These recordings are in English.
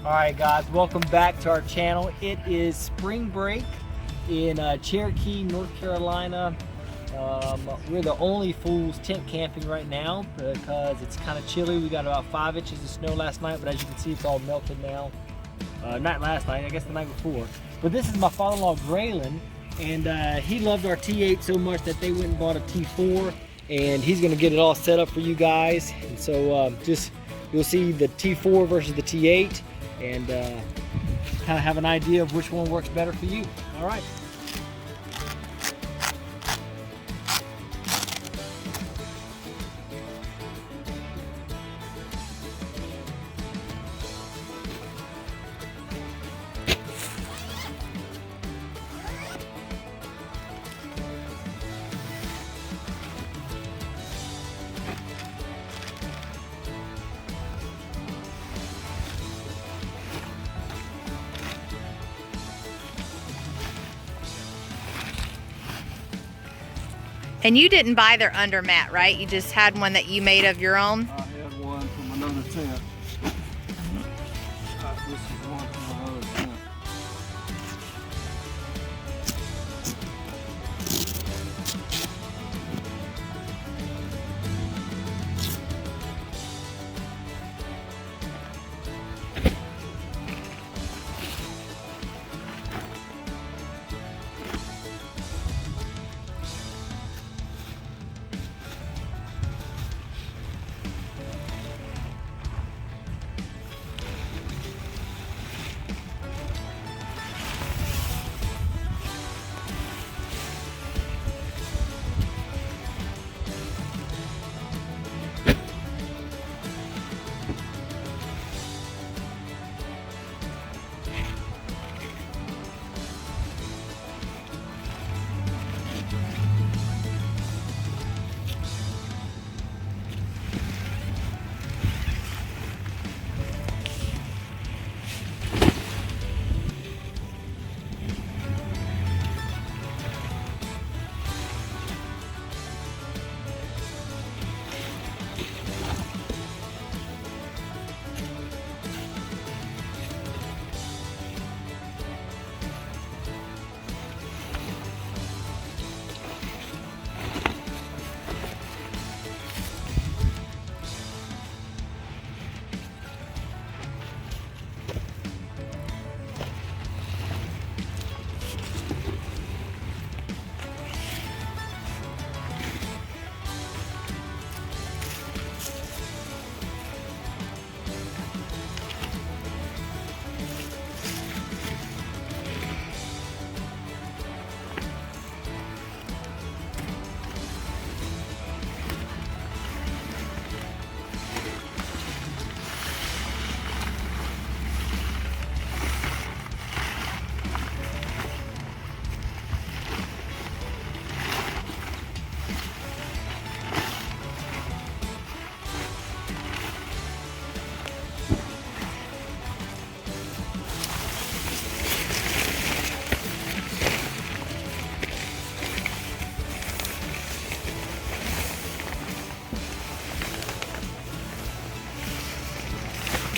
Alright guys, welcome back to our channel. It is spring break in Cherokee, North Carolina. We're the only fools tent camping right now because it's kind of chilly. We got about 5 inches of snow last night, but as you can see, it's all melted now. Not last night, I guess the night before. But this is my father-in-law, Graylin, and he loved our T8 so much that they went and bought a T4, and he's gonna get it all set up for you guys. And so you'll see the T4 versus the T8, and kind of have an idea of which one works better for you. All right. And you didn't buy their undermat, right? You just had one that you made of your own? I had one from another tent. This is one from my other tent.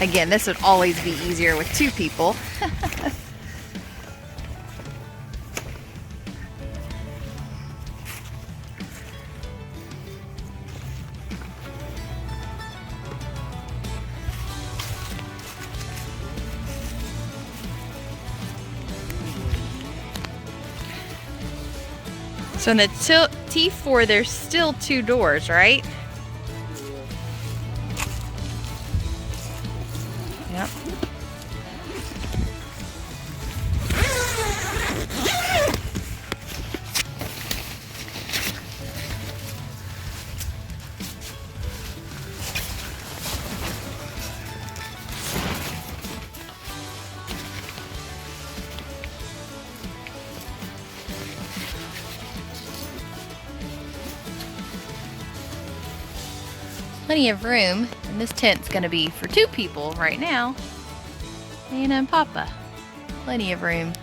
Again, this would always be easier with 2 people. So in the T4, there's still 2 doors, right? Yep. Plenty of room, and this tent's gonna be for 2 people right now. Nana and Papa. Plenty of room.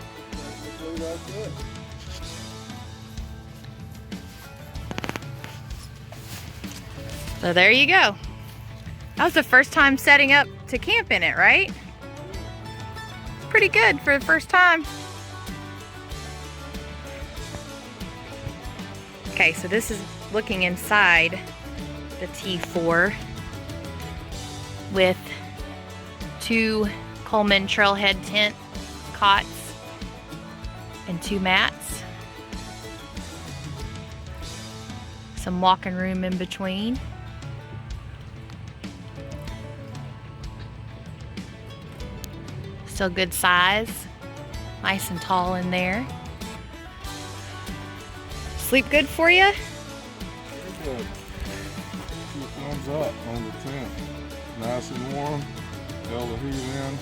So there you go. That was the first time setting up to camp in it, right? pretty good for the first time. Okay, so this is looking inside the T4 with 2 Coleman Trailhead tent cots and 2 mats. Some walking room in between. Still good size. Nice and tall in there. Sleep good for you? Very good. 2 thumbs up on the tent. Nice and warm. Held the heat in.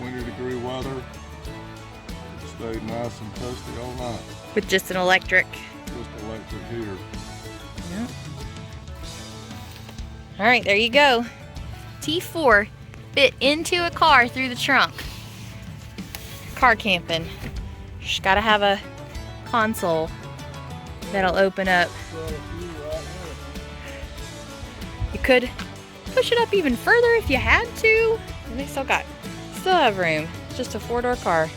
20-degree weather. Stayed nice and toasty all night. With just an electric. Just electric heater. Yep. All right, there you go. T4 fit into a car through the trunk. Car camping. Just gotta have a console that'll open up. You could push it up even further if you had to. And they still have room. It's just a 4-door car.